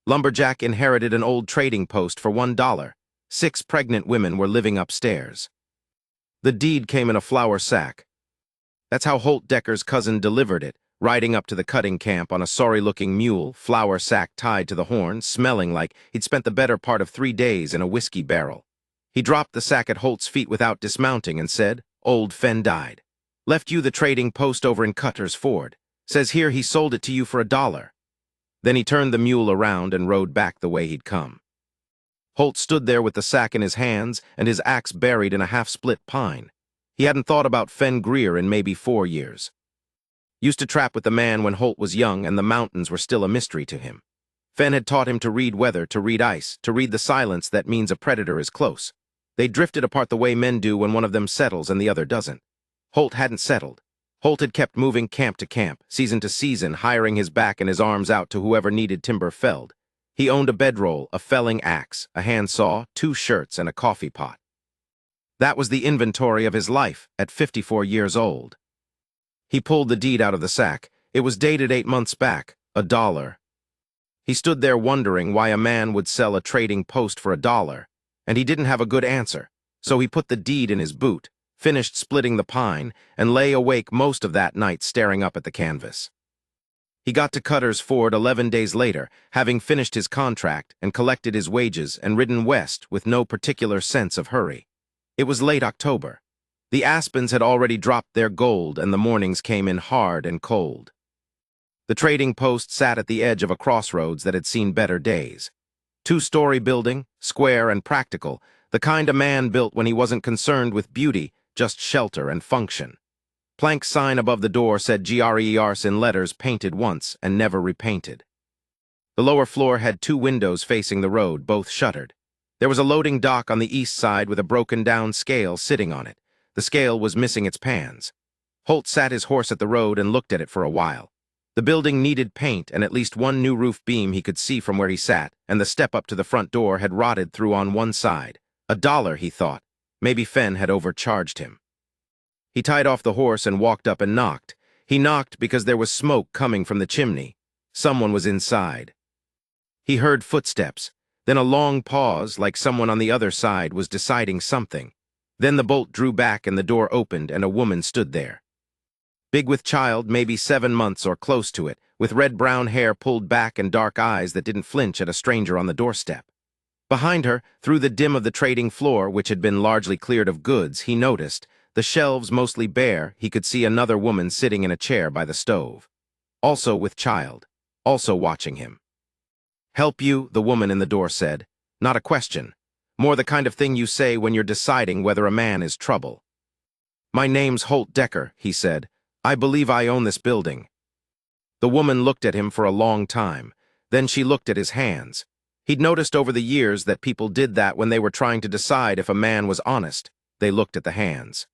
Lumberjack inherited an old trading post for $1. 6 pregnant women were living upstairs. The deed came in a flour sack. That's how Holt Decker's cousin delivered it, riding up to the cutting camp on a sorry-looking mule, flour sack tied to the horn, smelling like he'd spent the better part of 3 days in a whiskey barrel. He dropped the sack at Holt's feet without dismounting and said, "Old Fen died. Left you the trading post over in Cutter's Ford. Says here he sold it to you for $1." Then he turned the mule around and rode back the way he'd come. Holt stood there with the sack in his hands and his axe buried in a half-split pine. He hadn't thought about Fen Greer in maybe 4 years. Used to trap with the man when Holt was young and the mountains were still a mystery to him. Fen had taught him to read weather, to read ice, to read the silence that means a predator is close. They drifted apart the way men do when one of them settles and the other doesn't. Holt hadn't settled. Holt had kept moving camp to camp, season to season, hiring his back and his arms out to whoever needed timber felled. He owned a bedroll, a felling axe, a handsaw, 2 shirts, and a coffee pot. That was the inventory of his life at 54 years old. He pulled the deed out of the sack. It was dated 8 months back, $1. He stood there wondering why a man would sell a trading post for $1, and he didn't have a good answer, so he put the deed in his boot, finished splitting the pine, and lay awake most of that night staring up at the canvas. He got to Cutter's Ford 11 days later, having finished his contract and collected his wages and ridden west with no particular sense of hurry. It was late October. The aspens had already dropped their gold and the mornings came in hard and cold. The trading post sat at the edge of a crossroads that had seen better days. 2-story building, square and practical, the kind a man built when he wasn't concerned with beauty, just shelter and function. Plank sign above the door said GRERS in letters painted once and never repainted. The lower floor had 2 windows facing the road, both shuttered. There was a loading dock on the east side with a broken-down scale sitting on it. The scale was missing its pans. Holt sat his horse at the road and looked at it for a while. The building needed paint and at least 1 new roof beam he could see from where he sat, and the step up to the front door had rotted through on one side. $1, he thought. Maybe Fen had overcharged him. He tied off the horse and walked up and knocked. He knocked because there was smoke coming from the chimney. Someone was inside. He heard footsteps, then a long pause like someone on the other side was deciding something. Then the bolt drew back and the door opened and a woman stood there. Big with child, maybe 7 months or close to it, with red-brown hair pulled back and dark eyes that didn't flinch at a stranger on the doorstep. Behind her, through the dim of the trading floor, which had been largely cleared of goods, he noticed, the shelves mostly bare, he could see another woman sitting in a chair by the stove. Also with child. Also watching him. "Help you," the woman in the door said. Not a question. More the kind of thing you say when you're deciding whether a man is trouble. "My name's Holt Decker," he said. "I believe I own this building." The woman looked at him for a long time. Then she looked at his hands. He'd noticed over the years that people did that when they were trying to decide if a man was honest. They looked at the hands.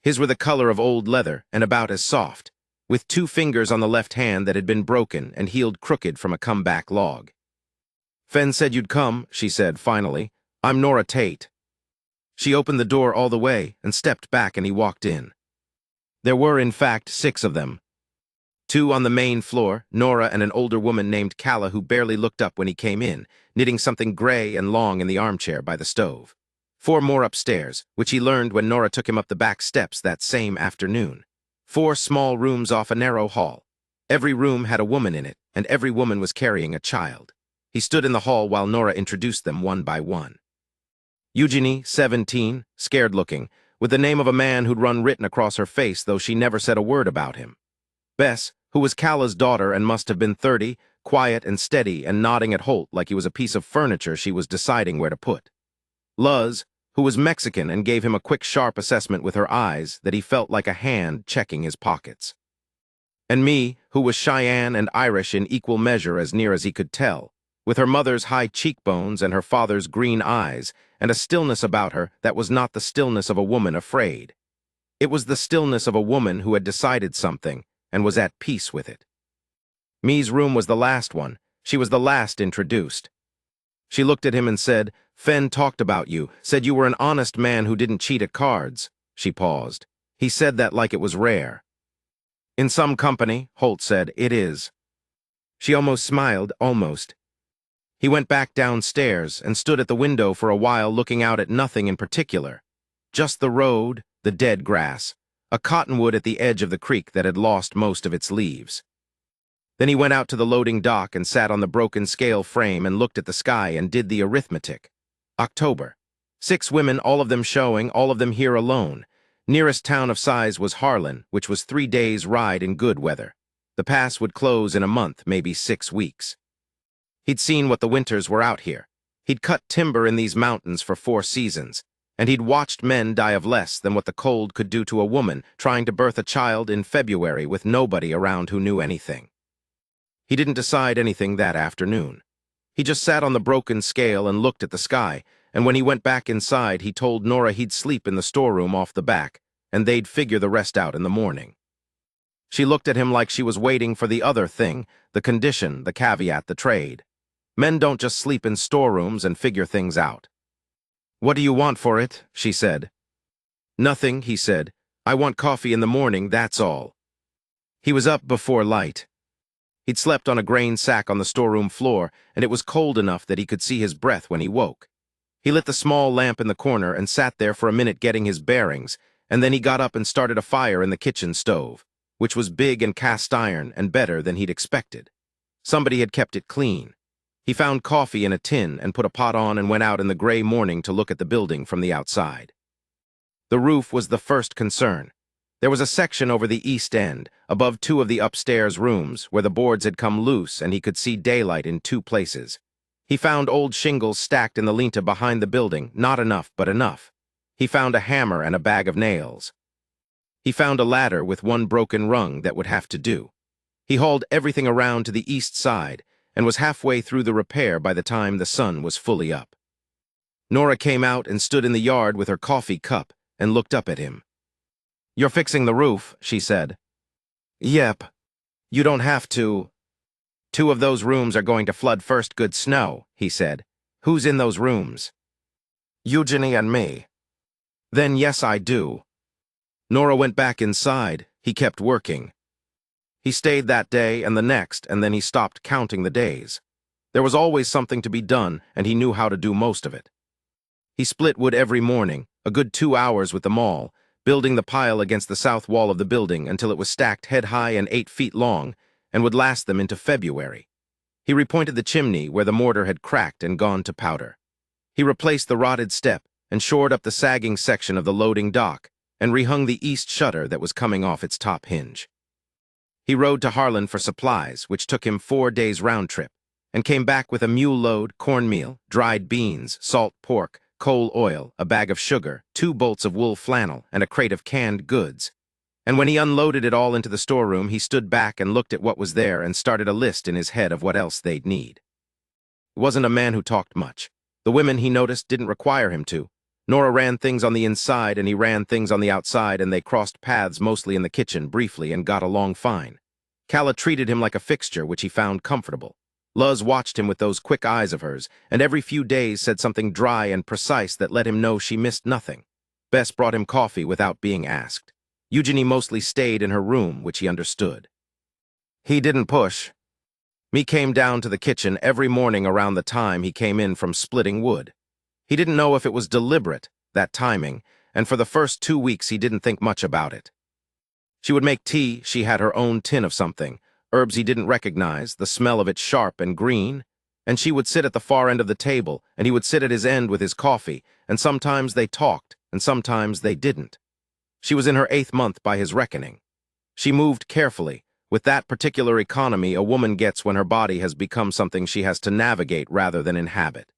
His were the color of old leather and about as soft, with 2 fingers on the left hand that had been broken and healed crooked from a comeback log. "Fen said you'd come," she said finally. "I'm Nora Tate." She opened the door all the way and stepped back and he walked in. There were, in fact, 6 of them. 2 on the main floor, Nora and an older woman named Calla who barely looked up when he came in, knitting something gray and long in the armchair by the stove. 4 more upstairs, which he learned when Nora took him up the back steps that same afternoon. 4 small rooms off a narrow hall. Every room had a woman in it, and every woman was carrying a child. He stood in the hall while Nora introduced them one by one. Eugenie, 17, scared-looking, with the name of a man who'd run written across her face, though she never said a word about him. Bess, who was Calla's daughter and must have been 30, quiet and steady and nodding at Holt like he was a piece of furniture she was deciding where to put. Luz, who was Mexican and gave him a quick, sharp assessment with her eyes that he felt like a hand checking his pockets. And me, who was Cheyenne and Irish in equal measure as near as he could tell, with her mother's high cheekbones and her father's green eyes, and a stillness about her that was not the stillness of a woman afraid. It was the stillness of a woman who had decided something and was at peace with it. Me's room was the last one. She was the last introduced. She looked at him and said, "Fen talked about you, said you were an honest man who didn't cheat at cards." She paused. He said that like it was rare. "In some company," Holt said, "it is." She almost smiled, almost. He went back downstairs and stood at the window for a while looking out at nothing in particular. Just the road, the dead grass, a cottonwood at the edge of the creek that had lost most of its leaves. Then he went out to the loading dock and sat on the broken scale frame and looked at the sky and did the arithmetic. October. 6 women, all of them showing, all of them here alone. Nearest town of size was Harlan, which was 3 days' ride in good weather. The pass would close in a month, maybe 6 weeks. He'd seen what the winters were out here. He'd cut timber in these mountains for 4 seasons, and he'd watched men die of less than what the cold could do to a woman trying to birth a child in February with nobody around who knew anything. He didn't decide anything that afternoon. He just sat on the broken scale and looked at the sky, and when he went back inside, he told Nora he'd sleep in the storeroom off the back, and they'd figure the rest out in the morning. She looked at him like she was waiting for the other thing, the condition, the caveat, the trade. Men don't just sleep in storerooms and figure things out. "What do you want for it?" she said. "Nothing," he said. "I want coffee in the morning, that's all." He was up before light. He'd slept on a grain sack on the storeroom floor, and it was cold enough that he could see his breath when he woke. He lit the small lamp in the corner and sat there for a minute getting his bearings, and then he got up and started a fire in the kitchen stove, which was big and cast iron and better than he'd expected. Somebody had kept it clean. He found coffee in a tin and put a pot on and went out in the gray morning to look at the building from the outside. The roof was the first concern. There was a section over the east end, above 2 of the upstairs rooms, where the boards had come loose and he could see daylight in 2 places. He found old shingles stacked in the linta behind the building, not enough, but enough. He found a hammer and a bag of nails. He found a ladder with 1 broken rung that would have to do. He hauled everything around to the east side and was halfway through the repair by the time the sun was fully up. Nora came out and stood in the yard with her coffee cup and looked up at him. "You're fixing the roof," she said. "Yep. You don't have to." "2 of those rooms are going to flood first good snow," he said. "Who's in those rooms?" "Eugenie and me." "Then yes, I do." Nora went back inside. He kept working. He stayed that day and the next, and then he stopped counting the days. There was always something to be done, and he knew how to do most of it. He split wood every morning, a good 2 hours with them all, building the pile against the south wall of the building until it was stacked head-high and 8 feet long, and would last them into February. He repointed the chimney where the mortar had cracked and gone to powder. He replaced the rotted step and shored up the sagging section of the loading dock and rehung the east shutter that was coming off its top hinge. He rode to Harlan for supplies, which took him 4 days round trip, and came back with a mule load, cornmeal, dried beans, salt pork, coal oil, a bag of sugar, 2 bolts of wool flannel, and a crate of canned goods. And when he unloaded it all into the storeroom, he stood back and looked at what was there and started a list in his head of what else they'd need. He wasn't a man who talked much. The women, he noticed, didn't require him to. Nora ran things on the inside and he ran things on the outside, and they crossed paths mostly in the kitchen briefly and got along fine. Calla treated him like a fixture, which he found comfortable. Luz watched him with those quick eyes of hers, and every few days said something dry and precise that let him know she missed nothing. Bess brought him coffee without being asked. Eugenie mostly stayed in her room, which he understood. He didn't push. Me came down to the kitchen every morning around the time he came in from splitting wood. He didn't know if it was deliberate, that timing, and for the first 2 weeks he didn't think much about it. She would make tea. She had her own tin of something, herbs he didn't recognize, the smell of it sharp and green, and she would sit at the far end of the table, and he would sit at his end with his coffee, and sometimes they talked, and sometimes they didn't. She was in her 8th month by his reckoning. She moved carefully, with that particular economy a woman gets when her body has become something she has to navigate rather than inhabit.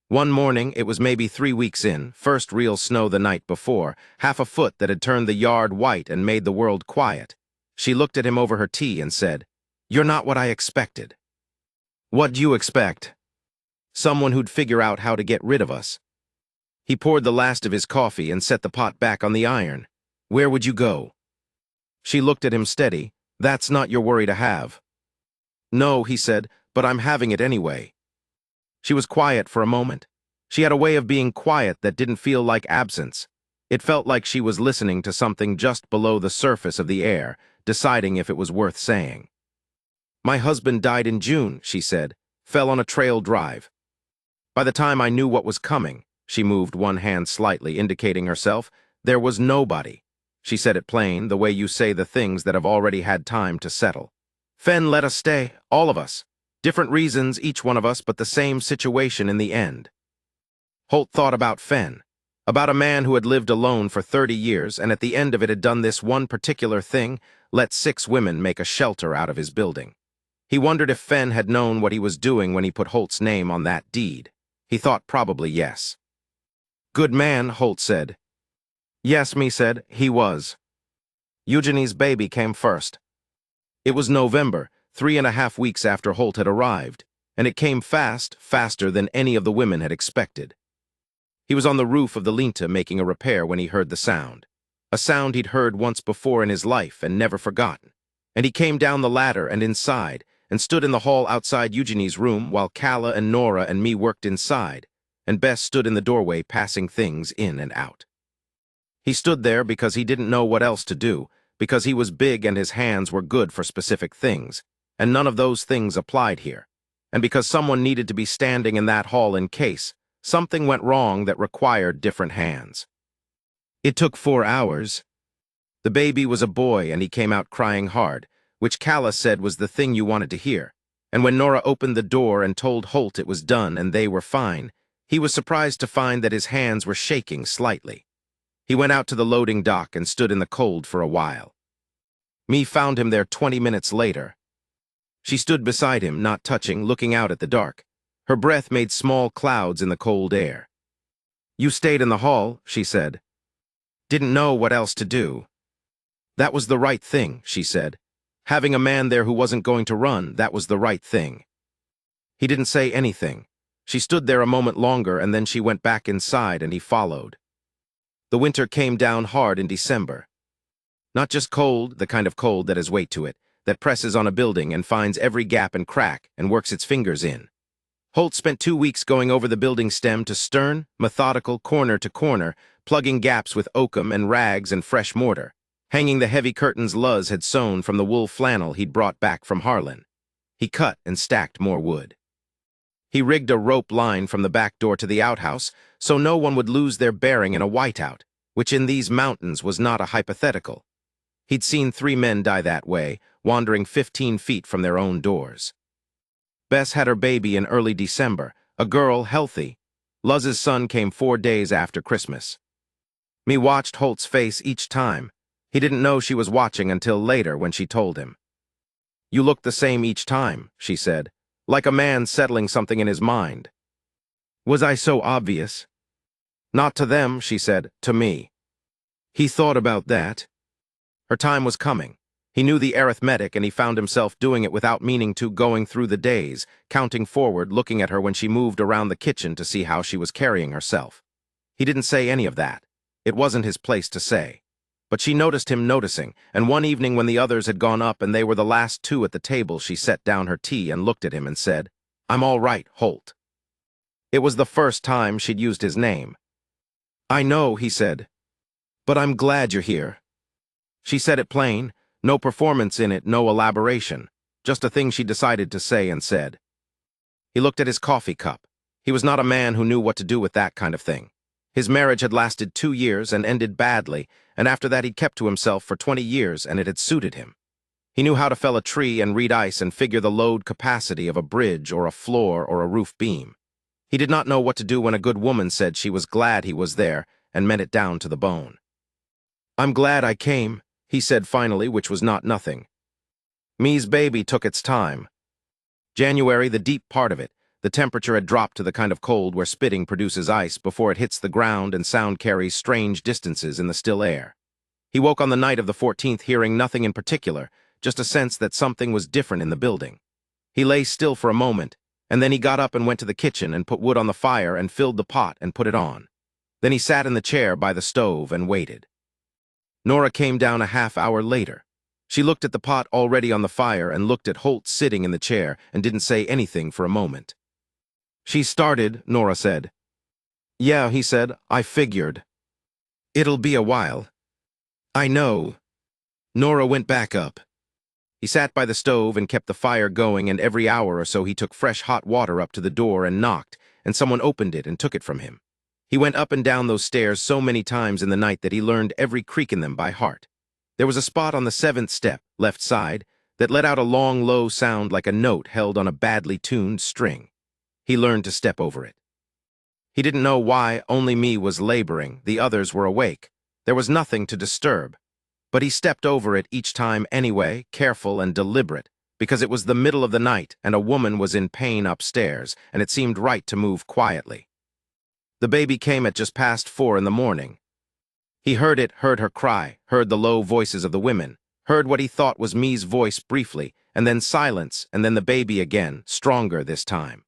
One morning, it was maybe 3 weeks in, first real snow the night before, half a foot that had turned the yard white and made the world quiet. She looked at him over her tea and said, "You're not what I expected." "What'd you expect?" "Someone who'd figure out how to get rid of us." He poured the last of his coffee and set the pot back on the iron. "Where would you go?" She looked at him steady. "That's not your worry to have." "No," he said, "but I'm having it anyway." She was quiet for a moment. She had a way of being quiet that didn't feel like absence. It felt like she was listening to something just below the surface of the air, deciding if it was worth saying. "My husband died in June," she said. fell on a trail drive. By the time I knew what was coming, she moved one hand slightly, indicating herself, there was nobody. She said it plain, the way you say the things that have already had time to settle. Fen let us stay, all of us. Different reasons, each one of us, but the same situation in the end. Holt thought about Fen, about a man who had lived alone for 30 years and at the end of it had done this one particular thing, let 6 women make a shelter out of his building. He wondered if Fen had known what he was doing when he put Holt's name on that deed. He thought probably yes. Good man, Holt said. Yes, me said, he was. Eugenie's baby came first. It was November, 3.5 weeks after Holt had arrived, and it came fast, faster than any of the women had expected. He was on the roof of the Linta making a repair when he heard the sound. A sound he'd heard once before in his life and never forgotten. And he came down the ladder and inside, and stood in the hall outside Eugenie's room while Calla and Nora and me worked inside, and Bess stood in the doorway passing things in and out. He stood there because he didn't know what else to do, because he was big and his hands were good for specific things, and none of those things applied here, and because someone needed to be standing in that hall in case something went wrong that required different hands. It took 4 hours. The baby was a boy and he came out crying hard, which Calla said was the thing you wanted to hear, and when Nora opened the door and told Holt it was done and they were fine, he was surprised to find that his hands were shaking slightly. He went out to the loading dock and stood in the cold for a while. Me found him there 20 minutes later. She stood beside him, not touching, looking out at the dark. Her breath made small clouds in the cold air. You stayed in the hall, she said. Didn't know what else to do. That was the right thing, she said. Having a man there who wasn't going to run, that was the right thing. He didn't say anything. She stood there a moment longer and then she went back inside and he followed. The winter came down hard in December. Not just cold, the kind of cold that has weight to it, that presses on a building and finds every gap and crack and works its fingers in. Holt spent 2 weeks going over the building stem to stern, methodical, corner to corner, plugging gaps with oakum and rags and fresh mortar, hanging the heavy curtains Luz had sewn from the wool flannel he'd brought back from Harlan. He cut and stacked more wood. He rigged a rope line from the back door to the outhouse so no one would lose their bearing in a whiteout, which in these mountains was not a hypothetical. He'd seen 3 men die that way, wandering 15 feet from their own doors. Bess had her baby in early December, a girl, healthy. Luz's son came 4 days after Christmas. Me watched Holt's face each time. He didn't know she was watching until later when she told him. You looked the same each time, she said, like a man settling something in his mind. Was I so obvious? Not to them, she said, to me. He thought about that. Her time was coming. He knew the arithmetic and he found himself doing it without meaning to, going through the days, counting forward, looking at her when she moved around the kitchen to see how she was carrying herself. He didn't say any of that. It wasn't his place to say. But she noticed him noticing, and one evening when the others had gone up and they were the last 2 at the table, she set down her tea and looked at him and said, I'm all right, Holt. It was the first time she'd used his name. I know, he said, but I'm glad you're here. She said it plain, no performance in it, no elaboration, just a thing she decided to say and said. He looked at his coffee cup. He was not a man who knew what to do with that kind of thing. His marriage had lasted 2 years and ended badly, and after that he'd kept to himself for 20 years and it had suited him. He knew how to fell a tree and read ice and figure the load capacity of a bridge or a floor or a roof beam. He did not know what to do when a good woman said she was glad he was there and meant it down to the bone. I'm glad I came, he said finally, which was not nothing. Me's baby took its time. January, the deep part of it, the temperature had dropped to the kind of cold where spitting produces ice before it hits the ground and sound carries strange distances in the still air. He woke on the night of the 14th hearing nothing in particular, just a sense that something was different in the building. He lay still for a moment, and then he got up and went to the kitchen and put wood on the fire and filled the pot and put it on. Then he sat in the chair by the stove and waited. Nora came down a half-hour later. She looked at the pot already on the fire and looked at Holt sitting in the chair and didn't say anything for a moment. She started, Nora said. Yeah, he said, I figured. It'll be a while. I know. Nora went back up. He sat by the stove and kept the fire going, and every hour or so he took fresh hot water up to the door and knocked, and someone opened it and took it from him. He went up and down those stairs so many times in the night that he learned every creak in them by heart. There was a spot on the 7th step, left side, that let out a long, low sound like a note held on a badly tuned string. He learned to step over it. He didn't know why only me was laboring, the others were awake. There was nothing to disturb. But he stepped over it each time anyway, careful and deliberate, because it was the middle of the night and a woman was in pain upstairs, and it seemed right to move quietly. The baby came at just past 4 in the morning. He heard it, heard her cry, heard the low voices of the women, heard what he thought was me's voice briefly, and then silence, and then the baby again, stronger this time.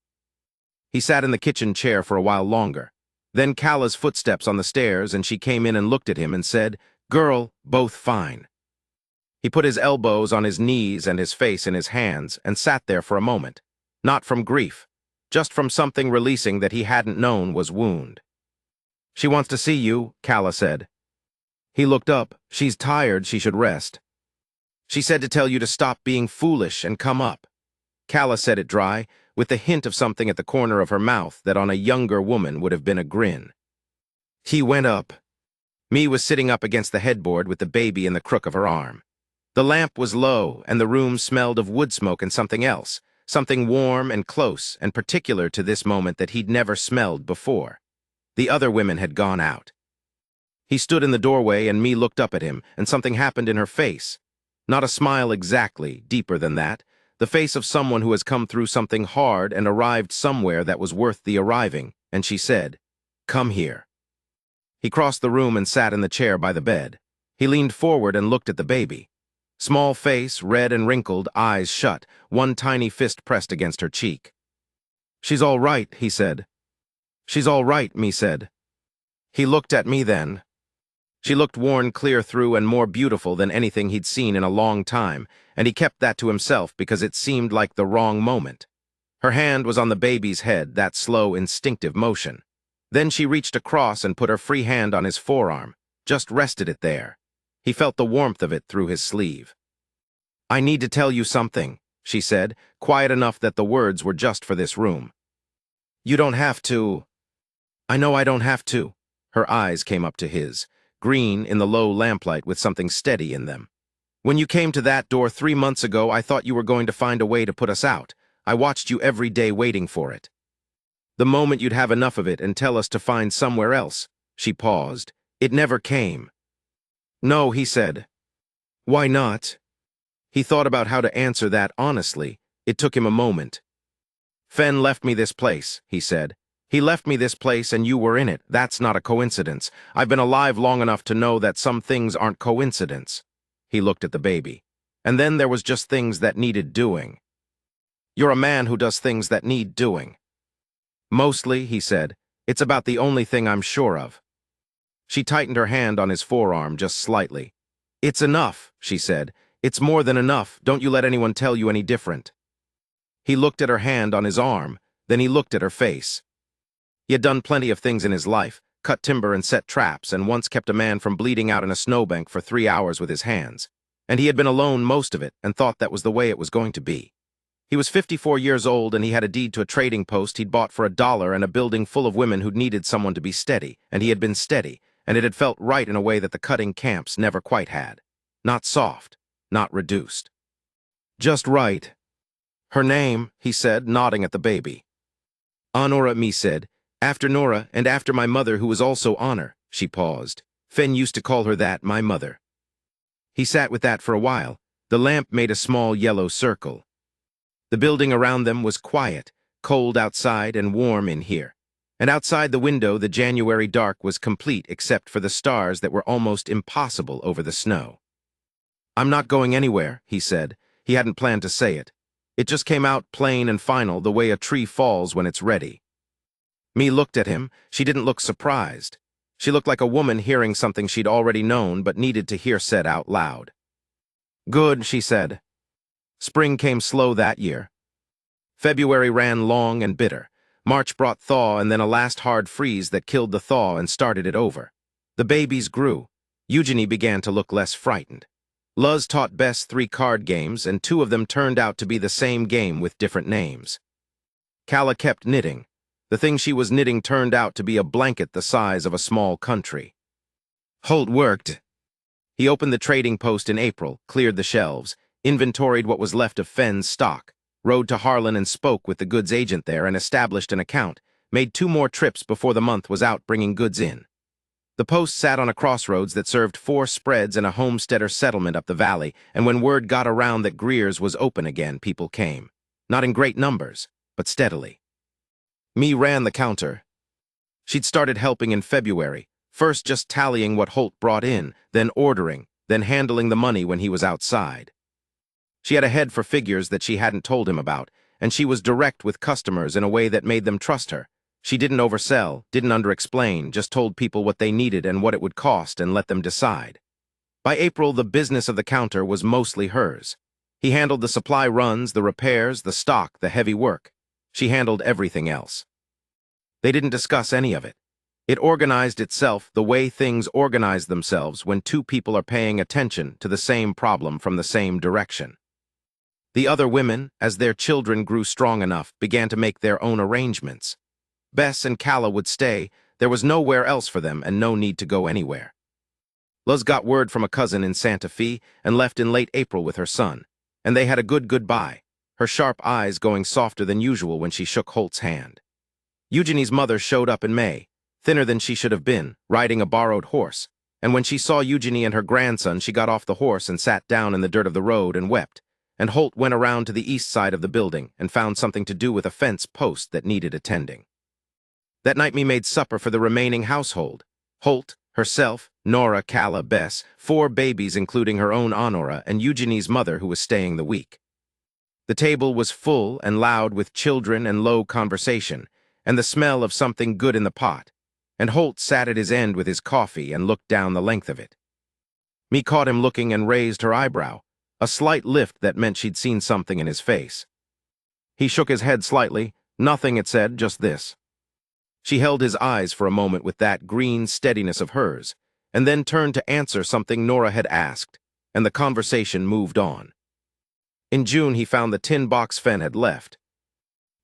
He sat in the kitchen chair for a while longer. Then Calla's footsteps on the stairs, and she came in and looked at him and said, "Girl, both fine." He put his elbows on his knees and his face in his hands and sat there for a moment, not from grief, just from something releasing that he hadn't known was wound. "She wants to see you," Calla said. He looked up. "She's tired, she should rest. She said to tell you to stop being foolish and come up." Calla said it dry, with the hint of something at the corner of her mouth that on a younger woman would have been a grin. He went up. Me was sitting up against the headboard with the baby in the crook of her arm. The lamp was low, and the room smelled of wood smoke and something else, something warm and close and particular to this moment that he'd never smelled before. The other women had gone out. He stood in the doorway, and me looked up at him, and something happened in her face. Not a smile exactly, deeper than that, the face of someone who has come through something hard and arrived somewhere that was worth the arriving, and she said, "Come here." He crossed the room and sat in the chair by the bed. He leaned forward and looked at the baby. Small face, red and wrinkled, eyes shut, one tiny fist pressed against her cheek. "She's all right," he said. "She's all right," me said. He looked at me then. She looked worn clear through and more beautiful than anything he'd seen in a long time, and he kept that to himself because it seemed like the wrong moment. Her hand was on the baby's head, that slow, instinctive motion. Then she reached across and put her free hand on his forearm, just rested it there. He felt the warmth of it through his sleeve. "I need to tell you something," she said, quiet enough that the words were just for this room. "You don't have to." "I know I don't have to." Her eyes came up to his, green in the low lamplight with something steady in them. "When you came to that door 3 months ago, I thought you were going to find a way to put us out. I watched you every day waiting for it. The moment you'd have enough of it and tell us to find somewhere else." She paused. "It never came." "No," he said. "Why not?" He thought about how to answer that honestly. It took him a moment. "Fen left me this place," he said. "He left me this place and you were in it. That's not a coincidence. I've been alive long enough to know that some things aren't coincidence." He looked at the baby. "And then there was just things that needed doing." "You're a man who does things that need doing." "Mostly," he said. "It's about the only thing I'm sure of." She tightened her hand on his forearm just slightly. "It's enough," she said. "It's more than enough. Don't you let anyone tell you any different." He looked at her hand on his arm, then he looked at her face. He had done plenty of things in his life, cut timber and set traps, and once kept a man from bleeding out in a snowbank for 3 hours with his hands. And he had been alone most of it and thought that was the way it was going to be. He was 54 years old, and he had a deed to a trading post he'd bought for $1 and a building full of women who'd needed someone to be steady, and he had been steady, and it had felt right in a way that the cutting camps never quite had. Not soft, not reduced. Just right. "Her name," he said, nodding at the baby. "Honora," me said. "After Nora, and after my mother, who was also Honor." She paused. "Fen used to call her that, my mother." He sat with that for a while. The lamp made a small yellow circle. The building around them was quiet, cold outside and warm in here. And outside the window, the January dark was complete except for the stars that were almost impossible over the snow. "I'm not going anywhere," he said. He hadn't planned to say it. It just came out plain and final, the way a tree falls when it's ready. Me looked at him. She didn't look surprised. She looked like a woman hearing something she'd already known but needed to hear said out loud. "Good," she said. Spring came slow that year. February ran long and bitter. March brought thaw and then a last hard freeze that killed the thaw and started it over. The babies grew. Eugenie began to look less frightened. Luz taught Bess 3 card games, and 2 of them turned out to be the same game with different names. Calla kept knitting. The thing she was knitting turned out to be a blanket the size of a small country. Holt worked. He opened the trading post in April, cleared the shelves, inventoried what was left of Fenn's stock, rode to Harlan and spoke with the goods agent there and established an account, made 2 more trips before the month was out bringing goods in. The post sat on a crossroads that served 4 spreads and a homesteader settlement up the valley, and when word got around that Greer's was open again, people came. Not in great numbers, but steadily. Me ran the counter. She'd started helping in February, first just tallying what Holt brought in, then ordering, then handling the money when he was outside. She had a head for figures that she hadn't told him about, and she was direct with customers in a way that made them trust her. She didn't oversell, didn't underexplain, just told people what they needed and what it would cost and let them decide. By April, the business of the counter was mostly hers. He handled the supply runs, the repairs, the stock, the heavy work. She handled everything else. They didn't discuss any of it. It organized itself the way things organize themselves when 2 people are paying attention to the same problem from the same direction. The other women, as their children grew strong enough, began to make their own arrangements. Bess and Calla would stay. There was nowhere else for them and no need to go anywhere. Luz got word from a cousin in Santa Fe and left in late April with her son, and they had a good goodbye, her sharp eyes going softer than usual when she shook Holt's hand. Eugenie's mother showed up in May, thinner than she should have been, riding a borrowed horse, and when she saw Eugenie and her grandson, she got off the horse and sat down in the dirt of the road and wept, and Holt went around to the east side of the building and found something to do with a fence post that needed attending. That night me made supper for the remaining household. Holt, herself, Nora, Calla, Bess, 4 babies including her own Honora, and Eugenie's mother who was staying the week. The table was full and loud with children and low conversation, and the smell of something good in the pot, and Holt sat at his end with his coffee and looked down the length of it. Me caught him looking and raised her eyebrow, a slight lift that meant she'd seen something in his face. He shook his head slightly. Nothing, it said, just this. She held his eyes for a moment with that green steadiness of hers, and then turned to answer something Nora had asked, and the conversation moved on. In June, he found the tin box Fenn had left.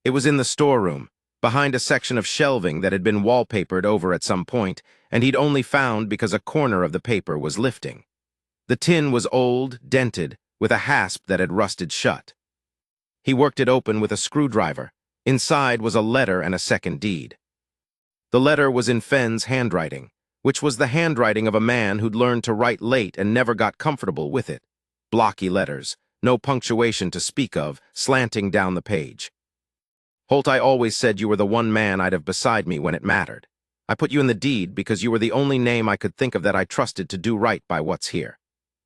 It was in the storeroom, behind a section of shelving that had been wallpapered over at some point, and he'd only found because a corner of the paper was lifting. The tin was old, dented, with a hasp that had rusted shut. He worked it open with a screwdriver. Inside was a letter and a second deed. The letter was in Fenn's handwriting, which was the handwriting of a man who'd learned to write late and never got comfortable with it. Blocky letters, no punctuation to speak of, slanting down the page. Holt, I always said you were the one man I'd have beside me when it mattered. I put you in the deed because you were the only name I could think of that I trusted to do right by what's here.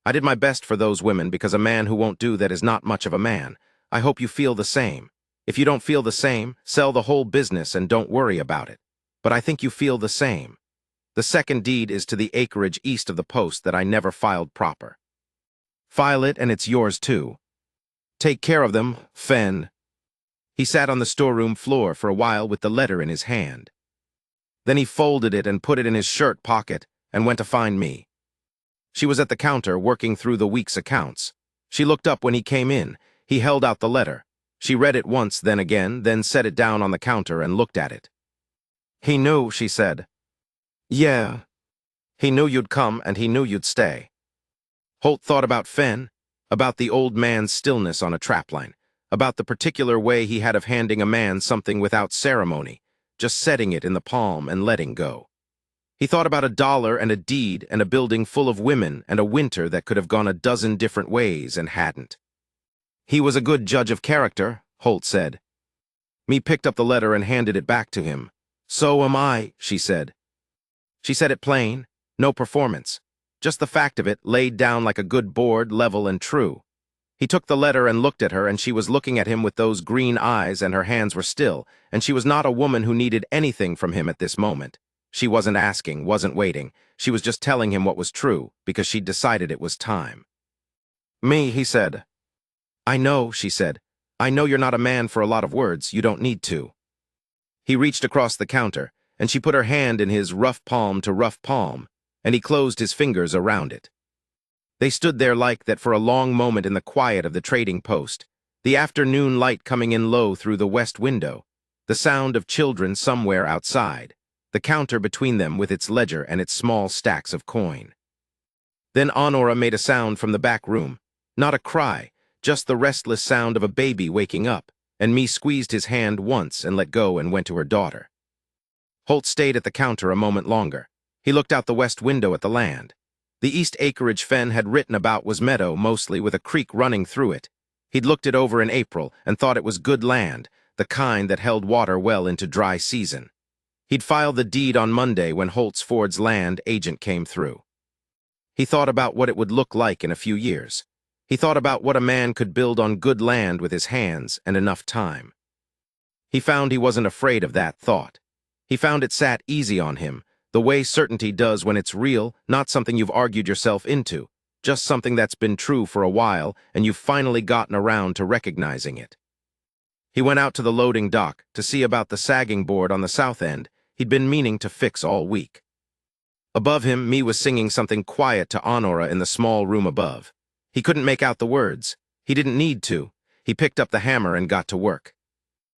I did my best for those women because a man who won't do that is not much of a man. I hope you feel the same. If you don't feel the same, sell the whole business and don't worry about it. But I think you feel the same. The second deed is to the acreage east of the post that I never filed proper. File it and it's yours too. Take care of them, Fenn. He sat on the storeroom floor for a while with the letter in his hand. Then he folded it and put it in his shirt pocket and went to find me. She was at the counter working through the week's accounts. She looked up when he came in. He held out the letter. She read it once, then again, then set it down on the counter and looked at it. He knew, she said. Yeah. He knew you'd come and he knew you'd stay. Holt thought about Fenn, about the old man's stillness on a trapline, about the particular way he had of handing a man something without ceremony, just setting it in the palm and letting go. He thought about $1 and a deed and a building full of women and a winter that could have gone a dozen different ways and hadn't. He was a good judge of character, Holt said. Me picked up the letter and handed it back to him. So am I, she said. She said it plain, no performance. Just the fact of it, laid down like a good board, level and true. He took the letter and looked at her, and she was looking at him with those green eyes, and her hands were still, and she was not a woman who needed anything from him at this moment. She wasn't asking, wasn't waiting. She was just telling him what was true, because she'd decided it was time. Me, he said. I know, she said. I know you're not a man for a lot of words. You don't need to. He reached across the counter, and she put her hand in his rough palm to rough palm, and he closed his fingers around it. They stood there like that for a long moment in the quiet of the trading post, the afternoon light coming in low through the west window, the sound of children somewhere outside, the counter between them with its ledger and its small stacks of coin. Then Honora made a sound from the back room, not a cry, just the restless sound of a baby waking up, and me squeezed his hand once and let go and went to her daughter. Holt stayed at the counter a moment longer. He looked out the west window at the land. The east acreage Fen had written about was meadow mostly, with a creek running through it. He'd looked it over in April and thought it was good land, the kind that held water well into dry season. He'd filed the deed on Monday when Holt's Ford's land agent came through. He thought about what it would look like in a few years. He thought about what a man could build on good land with his hands and enough time. He found he wasn't afraid of that thought. He found it sat easy on him, the way certainty does when it's real, not something you've argued yourself into, just something that's been true for a while and you've finally gotten around to recognizing it. He went out to the loading dock to see about the sagging board on the south end he'd been meaning to fix all week. Above him, me was singing something quiet to Honora in the small room above. He couldn't make out the words. He didn't need to. He picked up the hammer and got to work.